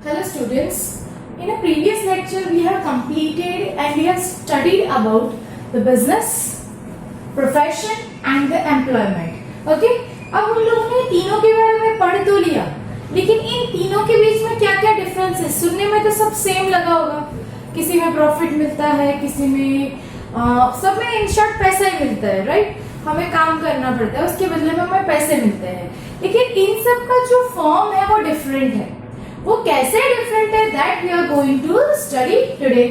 Hello students, in a previous lecture we have completed and we have studied about the business, profession and the employment. Okay? अब हम लोगों ने तीनों के बारे में पढ़ तो लिया, लेकिन इन तीनों के बीच में क्या क्या डिफरेंस है? सुनने में तो सब सेम लगा होगा, किसी में प्रॉफिट मिलता है, किसी में सब में इन शॉर्ट पैसा ही मिलता है, राइट? हमें काम करना पड़ता है, उसके बदले में हमें पैसे मिलते हैं, लेकिन इन सब का जो फॉर्म है वो डिफरेंट है. वो कैसे डिफरेंट है that we are going to study today.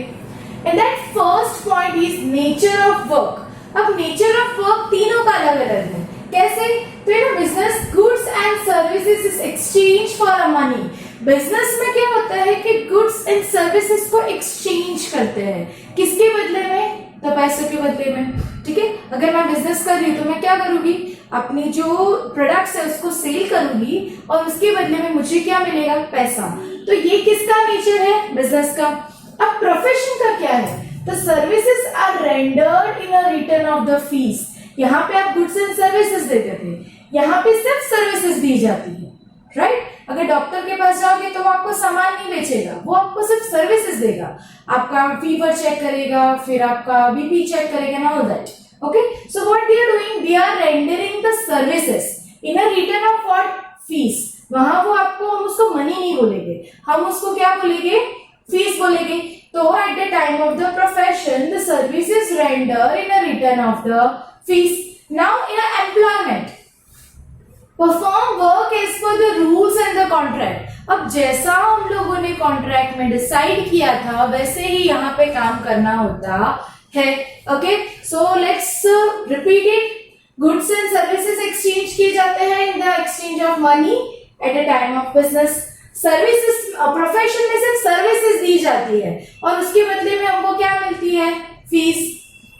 And that first point is nature of work. अब नेचर ऑफ वर्क तीनों का अलग अलग है. कैसे? तो in business goods and services is exchange for a money. Business में क्या होता है कि गुड्स एंड सर्विसेज को एक्सचेंज करते हैं. किसके बदले में? तो पैसों के बदले में. ठीक है, अगर मैं बिजनेस कर रही हूँ तो मैं क्या करूंगी? अपनी जो प्रोडक्ट्स है उसको सेल करूंगी और उसके बदले में मुझे क्या मिलेगा? पैसा. तो ये किसका नेचर है? बिजनेस का. अब प्रोफेशन का क्या है? तो services are rendered in a return of the fees. यहाँ पे आप गुड्स एंड सर्विसेज देते थे, यहाँ पे सिर्फ सर्विसेज दी जाती है, राइट? अगर डॉक्टर के पास जाओगे तो वो आपको सामान नहीं बेचेगा, वो आपको सिर्फ सर्विसेज देगा. आपका फीवर चेक करेगा, फिर आपका बीपी चेक करेगा, and all that. Okay, so what they are doing? They are rendering the services in a return of what? Fees. वहां वो आपको, हम उसको मनी नहीं बोलेंगे, हम उसको क्या बोलेंगे? फीस बोलेंगे. तो at the time of the profession, the service is rendered in a return of the fees. Now in a employment, perform work as per the rules and the contract. अब जैसा हम लोगों ने कॉन्ट्रैक्ट में decide किया था वैसे ही यहाँ पे काम करना होता है. Okay, so let's repeat it. Goods and services exchange किए जाते हैं in the exchange of money at a time of business. Services, profession में सिर्फ सर्विसेज दी जाती है और उसके बदले में हमको क्या मिलती है? फीस.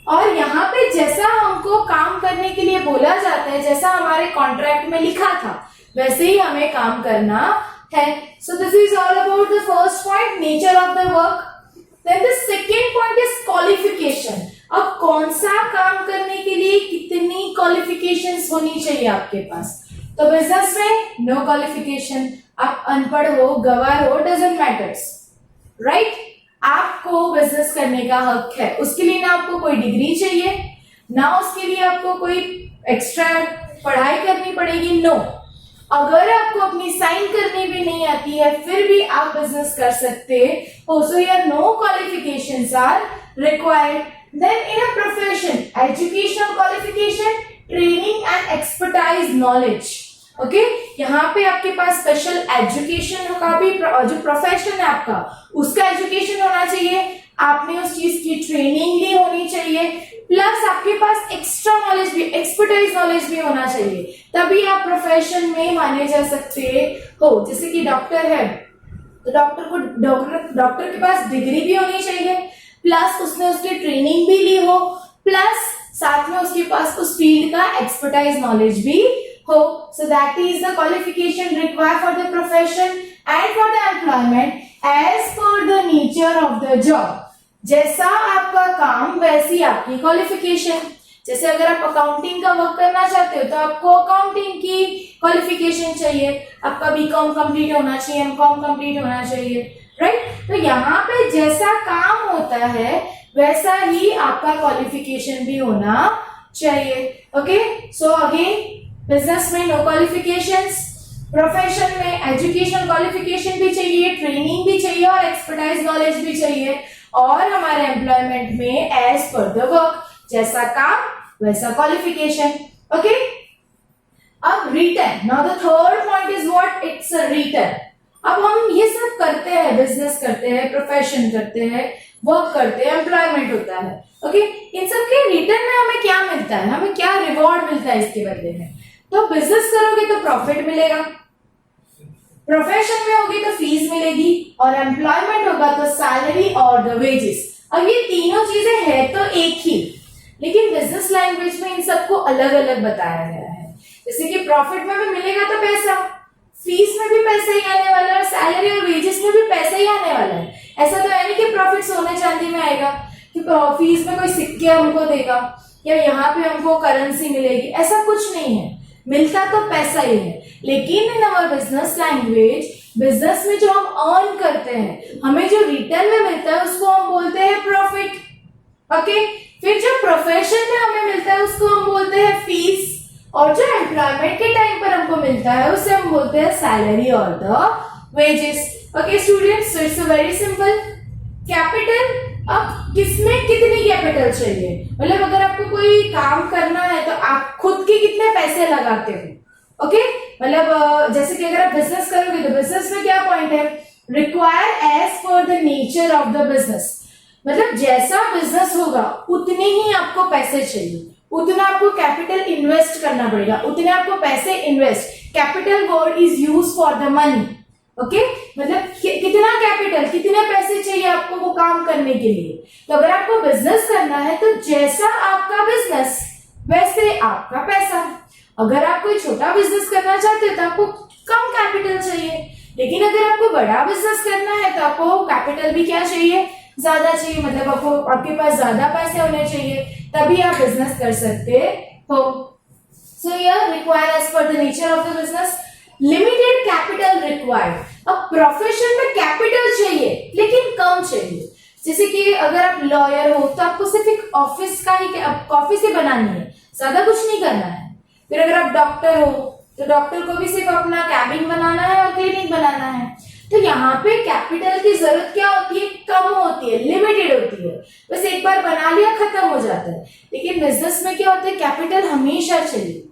और यहाँ पे जैसा हमको काम करने के लिए बोला जाता है, जैसा हमारे कॉन्ट्रैक्ट में लिखा था वैसे ही हमें काम करना है. So this is all about the first point, nature of the work. Then the second point is qualification. अब कौन सा काम करने के लिए कितनी क्वालिफिकेशंस होनी चाहिए आपके पास? तो बिजनेस में नो क्वालिफिकेशन. आप अनपढ़ हो, गवार हो, डजंट मैटर्स, राइट? आपको बिजनेस करने का हक है. उसके लिए ना आपको कोई डिग्री चाहिए, ना उसके लिए आपको कोई एक्स्ट्रा पढ़ाई करनी पड़ेगी. नो. अगर आपको अपनी साइन करनी भी नहीं आती है फिर भी आप बिजनेस कर सकते हो. So here no qualifications are required. Then in a profession, educational qualification, training and expertise knowledge. Okay, यहाँ पे आपके पास स्पेशल एजुकेशन का भी, जो प्रोफेशन है आपका उसका एजुकेशन होना चाहिए. आपने उस चीज की ट्रेनिंग ली होनी चाहिए, प्लस आपके पास एक्स्ट्रा नॉलेज भी, एक्सपर्टाइज नॉलेज भी होना चाहिए. तभी आप प्रोफेशन में माने जा सकते हो. जैसे कि डॉक्टर है तो डॉक्टर के पास डिग्री भी होनी चाहिए, प्लस उसने उसकी ट्रेनिंग भी ली हो, प्लस साथ में उसके पास उस फील्ड का एक्सपर्टाइज नॉलेज भी हो. So that is the qualification required for the profession and for the employment as per the nature of the job. जैसा आपका काम वैसी आपकी क्वालिफिकेशन. जैसे अगर आप अकाउंटिंग का वर्क करना चाहते हो तो आपको अकाउंटिंग की क्वालिफिकेशन चाहिए. आपका बीकॉम कंप्लीट होना चाहिए, एमकॉम कंप्लीट होना चाहिए, राइट? तो यहाँ पे जैसा काम होता है वैसा ही आपका क्वालिफिकेशन भी होना चाहिए. ओके, सो अगेन बिजनेस में नो क्वालिफिकेशंस, प्रोफेशन में एजुकेशनल क्वालिफिकेशन भी चाहिए, ट्रेनिंग भी चाहिए और एक्सपर्टाइज नॉलेज भी चाहिए. और हमारे एम्प्लॉयमेंट में एज पर द वर्क, जैसा काम वैसा क्वालिफिकेशन. ओके, अब return. Now the third point is what? It's a return. अब हम ये सब करते हैं, बिजनेस करते हैं, प्रोफेशन करते हैं, वर्क करते हैं, एम्प्लॉयमेंट होता है. ओके, इन सब के रिटर्न में हमें क्या मिलता है? हमें क्या रिवॉर्ड मिलता है इसके बदले में? तो बिजनेस करोगे तो प्रॉफिट मिलेगा, प्रोफेशन में होगी तो फीस मिलेगी, और एम्प्लॉयमेंट होगा तो सैलरी और द वेजेस. अब ये तीनों चीजें है तो एक ही, लेकिन बिजनेस लैंग्वेज में इन सबको अलग अलग बताया गया है. जैसे कि प्रॉफिट में भी मिलेगा तो पैसा, फीस में भी पैसा ही आने वाला है, और सैलरी और वेजेस में भी पैसा ही आने वाला है. ऐसा तो है नहीं कि प्रॉफिट सोने चांदी में आएगा, कि फीस में कोई सिक्के हमको देगा या यहाँ पे हमको करेंसी मिलेगी. ऐसा कुछ नहीं है, मिलता तो पैसा ही है. लेकिन in our business language business में जो हम अर्न करते हैं, हमें जो रिटर्न में मिलता है उसको हम बोलते हैं प्रॉफिट। ओके, फिर जो प्रोफेशन में हमें मिलता है उसको हम बोलते हैं फीस, और जो एम्प्लॉयमेंट के टाइम पर हमको मिलता है उसे हम बोलते हैं सैलरी और the wages. Okay students, so it's very simple. Capital, अब किसमें कितनी कैपिटल चाहिए, मतलब अगर आपको कोई काम करना है तो आप खुद के कितने पैसे लगाते हो। ओके, मतलब जैसे कि अगर आप बिजनेस करोगे तो बिजनेस में क्या पॉइंट है, require as per the nature of the business, मतलब जैसा बिजनेस होगा उतने ही आपको पैसे चाहिए, उतना आपको कैपिटल इन्वेस्ट करना पड़ेगा, उतने आपको पैसे invest, capital word is use for the money. Okay, मतलब कितना कैपिटल, कितने पैसे चाहिए आपको वो काम करने के लिए। तो अगर आपको बिजनेस करना है तो जैसा आपका बिजनेस वैसे आपका पैसा। अगर आप कोई छोटा बिजनेस करना चाहते हो तो आपको कम कैपिटल चाहिए, लेकिन अगर आपको बड़ा बिजनेस करना है तो आपको कैपिटल भी क्या चाहिए, ज्यादा चाहिए, मतलब आपके पास ज्यादा पैसे होने चाहिए, तभी आप बिजनेस कर सकते हो। So here require as per the nature of the business, limited capital required. अब प्रोफेशन में कैपिटल चाहिए लेकिन कम चाहिए, जैसे कि अगर आप लॉयर हो तो आपको सिर्फ एक ऑफिस का ही ऑफिस ही बनानी है, ज्यादा कुछ नहीं करना है। फिर अगर आप डॉक्टर हो तो डॉक्टर को भी सिर्फ अपना कैबिन बनाना है और क्लिनिक बनाना है। तो यहाँ पे कैपिटल की जरूरत क्या होती है, कम होती है, लिमिटेड होती है, बस एक बार बना लिया खत्म हो जाता है। लेकिन बिजनेस में क्या होता है, कैपिटल हमेशा चाहिए,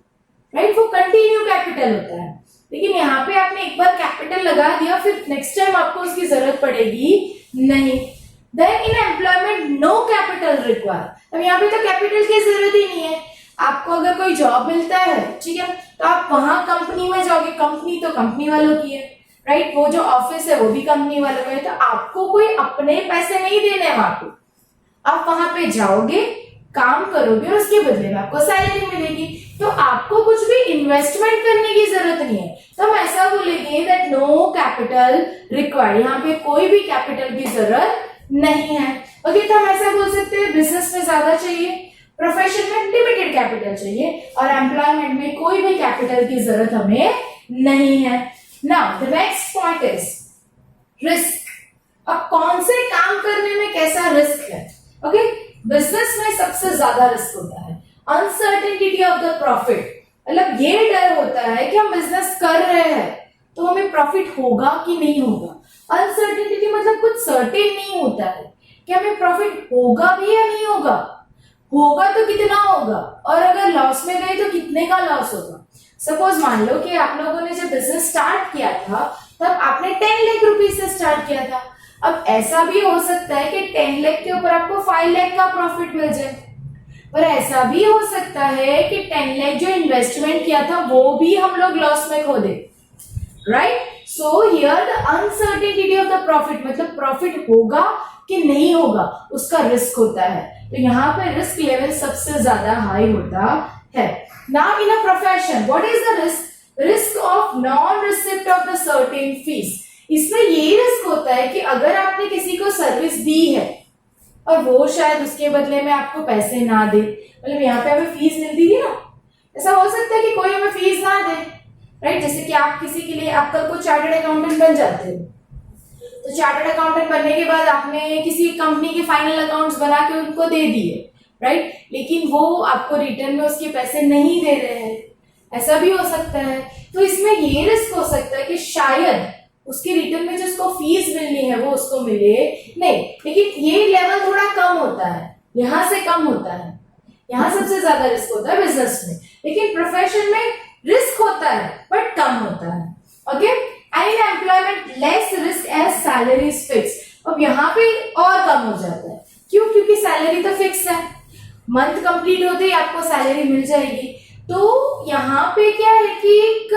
राइट, वो कंटिन्यू कैपिटल होता है। लेकिन यहाँ पे आपने एक बार कैपिटल लगा दिया, फिर नेक्स्ट टाइम आपको उसकी जरूरत पड़ेगी नहीं। Then in employment no capital require, अब यहाँ पे तो कैपिटल की जरूरत ही नहीं है। आपको अगर कोई जॉब मिलता है, ठीक है, तो आप वहां कंपनी में जाओगे, कंपनी तो कंपनी वालों की है, राइट, वो जो ऑफिस है वो भी कंपनी वालों का है, तो आपको कोई अपने पैसे नहीं देने वहां पे। आप वहां पे जाओगे, काम करोगे और उसके बदले में आपको सैलरी मिलेगी, तो आपको कुछ भी इन्वेस्टमेंट करने की जरूरत नहीं है। तो हम ऐसा बोलेंगे दैट नो कैपिटल रिक्वायर्ड, यहाँ पे कोई भी कैपिटल की जरूरत नहीं है। ओके, तो हम ऐसा बोल सकते हैं बिजनेस में ज्यादा चाहिए, प्रोफेशन में लिमिटेड कैपिटल चाहिए, और एम्प्लॉयमेंट में कोई भी कैपिटल की जरूरत हमें नहीं है। Now the next point is risk. अब कौन से काम करने में कैसा रिस्क है। ओके, बिजनेस में सबसे ज्यादा रिस्क होता है अनसर्टेनिटी ऑफ द प्रॉफिट, मतलब ये डर होता है कि हम बिजनेस कर रहे हैं तो हमें प्रॉफिट होगा कि नहीं होगा। अनसर्टेनिटी मतलब कुछ सर्टेन नहीं होता है कि हमें प्रॉफिट होगा भी या नहीं होगा, होगा तो कितना होगा, और अगर लॉस में गए तो कितने का लॉस होगा। सपोज मान लो कि आप लोगों ने जब बिजनेस स्टार्ट किया था तब आपने 10 लाख रुपीज से स्टार्ट किया था। अब ऐसा भी हो सकता है कि 10 लाख के ऊपर आपको 5 लाख का प्रॉफिट मिल जाए, और ऐसा भी हो सकता है कि 10 लाख जो इन्वेस्टमेंट किया था वो भी हम लोग लॉस में खो दे, right. So here the uncertainty of the profit, मतलब प्रॉफिट होगा कि नहीं होगा उसका रिस्क होता है। तो यहाँ पे रिस्क लेवल सबसे ज्यादा हाई होता है। Now in a profession what is the risk, risk of non receipt of the certain fees. इसमें ये रिस्क होता है कि अगर आपने किसी को सर्विस दी है और वो शायद उसके बदले में आपको पैसे ना दे, मतलब यहाँ पे हमें फीस मिलती थी ना, ऐसा हो सकता है कि कोई हमें फीस ना दे, राइट। जैसे कि आप किसी के लिए, आप कल को चार्टर्ड अकाउंटेंट बन जाते हो, तो चार्टर्ड अकाउंटेंट बनने के बाद आपने किसी कंपनी के फाइनल अकाउंट्स बना के उनको दे दिए, राइट, लेकिन वो आपको रिटर्न में उसके पैसे नहीं दे रहे हैं, ऐसा भी हो सकता है। तो इसमें ये रिस्क हो सकता है कि शायद उसके रिटर्न में जो उसको फीस मिलनी है वो उसको मिले नहीं, लेकिन ये लेवल थोड़ा कम होता है, यहां से कम होता है, यहां सबसे ज्यादा रिस्क होता है बिजनेस में, लेकिन प्रोफेशन में रिस्क होता है बट कम होता है। Okay, and in employment less risk as salary is fix. अब यहाँ पे और कम हो जाता है, क्यों, क्योंकि सैलरी तो फिक्स है, मंथ कंप्लीट होते ही आपको सैलरी मिल जाएगी। तो यहाँ पे क्या है कि एक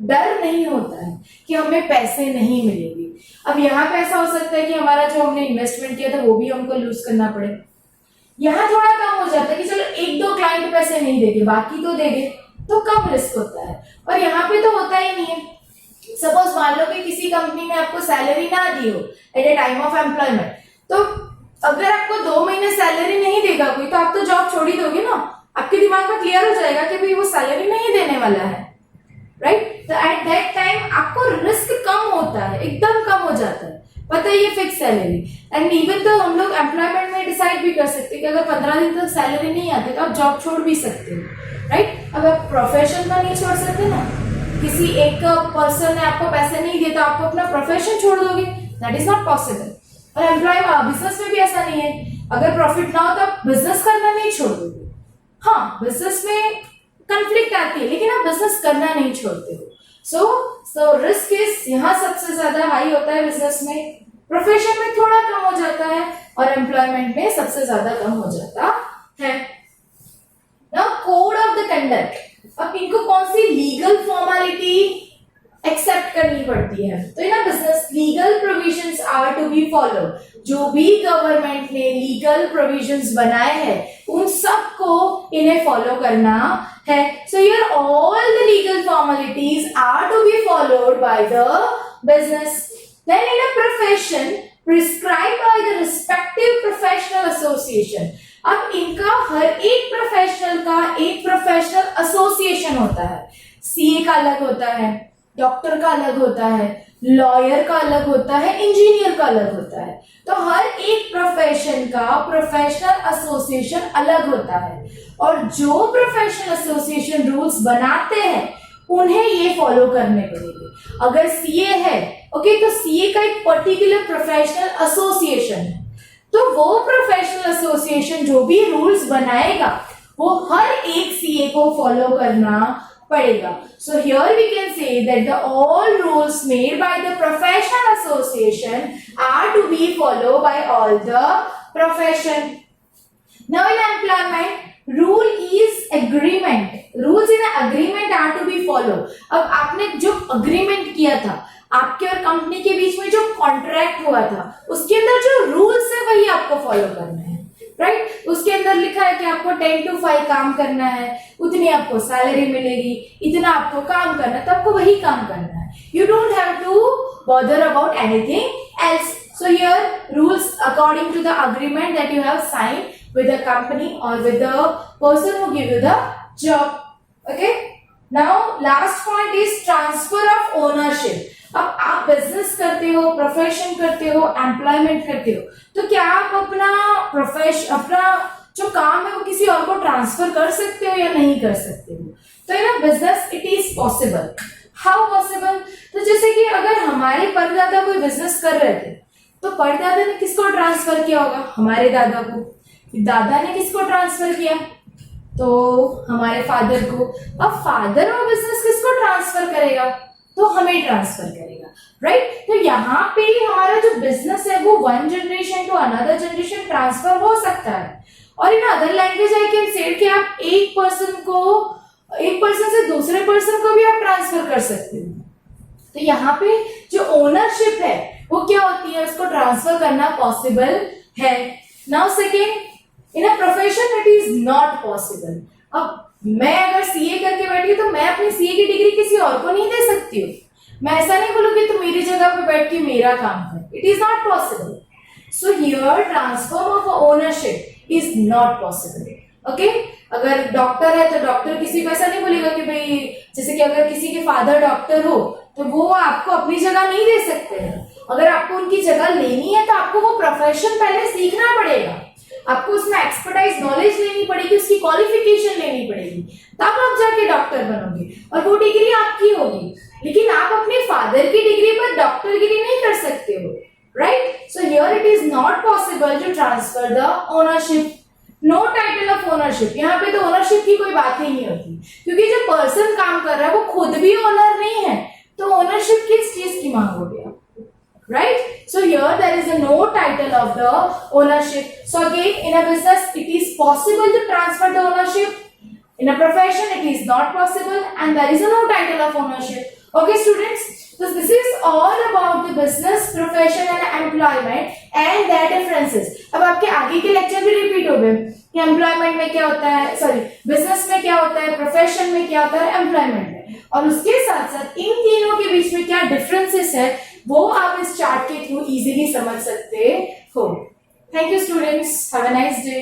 डर नहीं होता है कि हमें पैसे नहीं मिलेंगे। अब यहाँ पे ऐसा हो सकता है कि हमारा जो हमने इन्वेस्टमेंट किया था वो भी हमको लूज करना पड़े। यहाँ थोड़ा कम हो जाता है कि चलो एक दो क्लाइंट पैसे नहीं देंगे बाकी तो देंगे, तो कम रिस्क होता है। और यहाँ पे तो होता ही नहीं है। सपोज मान लो कि किसी कंपनी ने आपको सैलरी ना दी हो at a time of employment, तो अगर आपको 2 महीने सैलरी नहीं देगा कोई तो आप तो जॉब छोड़ ही दोगे ना, आपके दिमाग में क्लियर हो जाएगा कि भाई वो सैलरी नहीं देने वाला है, राइट। तो एट दैट टाइम आपको रिस्क कम होता है ये फिक्स सैलरी। एंड इवन तो हम लोग एम्प्लॉयमेंट में डिसाइड भी कर सकते हैं कि अगर 15 दिन तक सैलरी नहीं आती तो आप जॉब छोड़ भी सकते हो, राइट। अब आप प्रोफेशन का नहीं छोड़ सकते ना, किसी एक पर्सन ने आपको पैसे नहीं दिए तो आपको अपना प्रोफेशन छोड़ दोगे, दैट इज नॉट पॉसिबल। और एम्प्लॉय बिजनेस में भी ऐसा नहीं है, अगर प्रॉफिट ना हो तो आप बिजनेस करना नहीं छोड़ दोगे। हाँ, बिजनेस में कंफ्लिक्ट आती है लेकिन आप बिजनेस करना नहीं छोड़ते हो। सो रिस्क इज यहाँ सबसे ज्यादा हाई होता है बिजनेस में, प्रोफेशन में थोड़ा कम हो जाता है और एम्प्लॉयमेंट में सबसे ज्यादा कम हो जाता है। Now code of the conduct, अब इनको कौन सी लीगल फॉर्मेलिटी एक्सेप्ट करनी पड़ती है, तो in business legal provisions are to be follow. जो भी गवर्नमेंट ने लीगल प्रोविजंस बनाए हैं उन सबको इन्हें फॉलो करना है। So here all the legal formalities are to be followed by the business. Then in a profession prescribed by the respective professional association, अब इनका हर एक प्रोफेशनल का एक प्रोफेशनल एसोसिएशन होता है। सीए का अलग होता है, डॉक्टर का अलग होता है, लॉयर का अलग होता है, इंजीनियर का अलग होता है। तो हर एक प्रोफेशन का प्रोफेशनल एसोसिएशन अलग होता है और जो प्रोफेशनल एसोसिएशन रूल्स बनाते हैं उन्हें ये फॉलो करने पड़ेंगे। अगर सीए है, ओके, तो सीए का एक पर्टिकुलर प्रोफेशनल एसोसिएशन है, तो वो प्रोफेशनल एसोसिएशन जो भी रूल्स बनाएगा वो हर एक सीए को फॉलो करना पड़ेगा। So here we can say that the all rules made by the professional association are to be followed by all the profession. Now in employment, rule is agreement. Rules in an agreement are to be followed. अब आपने जो agreement किया था, आपके और company के बीच में जो कॉन्ट्रैक्ट हुआ था, उसके अंदर जो रूल्स है वही आपको फॉलो करना है, राइट। उसके अंदर लिखा है कि आपको 10 to 5 काम करना है, उतनी आपको सैलरी मिलेगी, इतना आपको काम करना है, तो आपको वही काम करना है। You don't have to bother about anything else. So here rules according to the agreement that you have signed with the company or with the person who give you the job. Okay, now last point is transfer of ownership. अब आप business करते हो, profession करते हो, employment करते हो, तो क्या आप अपना जो काम है वो किसी और को ट्रांसफर कर सकते हो या नहीं कर सकते हो? तो in business it is possible. How possible? तो जैसे कि अगर हमारे परदादा कोई बिजनेस कर रहे थे तो परदादा ने किसको ट्रांसफर किया होगा? हमारे दादा को। दादा ने किसको ट्रांसफर किया? तो हमारे फादर को। अब फादर वो बिजनेस किसको ट्रांसफर करेगा? तो हमें ट्रांसफर करेगा, राइट। तो यहाँ पे हमारा जो बिजनेस है वो one generation to another generation transfer हो सकता है। और in other language I can say कि आप एक पर्सन से दूसरे पर्सन को भी आप ट्रांसफर कर सकते हो। तो यहाँ पे जो ओनरशिप है वो क्या होती है, उसको ट्रांसफर करना पॉसिबल है। Now second, in a profession it is not possible. अब मैं अगर सीए करके बैठी हूँ तो मैं अपनी सीए की डिग्री किसी और को नहीं दे सकती हूँ। मैं ऐसा नहीं बोलूंगी तो मेरी जगह पे बैठ के मेरा काम कर, it is not possible. So here transfer of ownership is not possible. Okay, अगर डॉक्टर है तो डॉक्टर किसी को ऐसा नहीं बोलेगा कि भाई, जैसे कि अगर किसी के फादर डॉक्टर हो तो वो आपको अपनी जगह नहीं दे सकते हैं। अगर आपको उनकी जगह लेनी है तो आपको वो प्रोफेशन पहले सीखना पड़ेगा, आपको उसमें एक्सपर्टाइज नॉलेज लेनी पड़ेगी, उसकी क्वालिफिकेशन लेनी पड़ेगी, तब आप जाके डॉक्टर बनोगे और वो डिग्री आपकी होगी। लेकिन आप अपने फादर की डिग्री पर डॉक्टरगिरी नहीं कर सकते हो, right. So here it is not possible to transfer the ownership. No title of ownership, यहाँ पे तो ओनरशिप की कोई बात ही नहीं होती, क्योंकि जो पर्सन काम कर रहा है वो खुद भी ओनर नहीं है, तो ओनरशिप किस चीज की मांगोगे आप, right? So here there is a no title of the ownership. So again, in a business it is possible to transfer the ownership. In a profession it is not possible and there is a no title of ownership. Okay students, so this is all about the business, profession and employment and their differences. अब आपके आगे के lecture भी repeat हो गए कि employment में क्या होता है, सॉरी बिजनेस में क्या होता है, प्रोफेशन में क्या होता है, एम्प्लॉयमेंट में, और उसके साथ साथ इन तीनों के बीच में क्या डिफरेंसेस है वो आप इस चार्ट के थ्रू इजीली समझ सकते हो। Thank you students, have a nice day.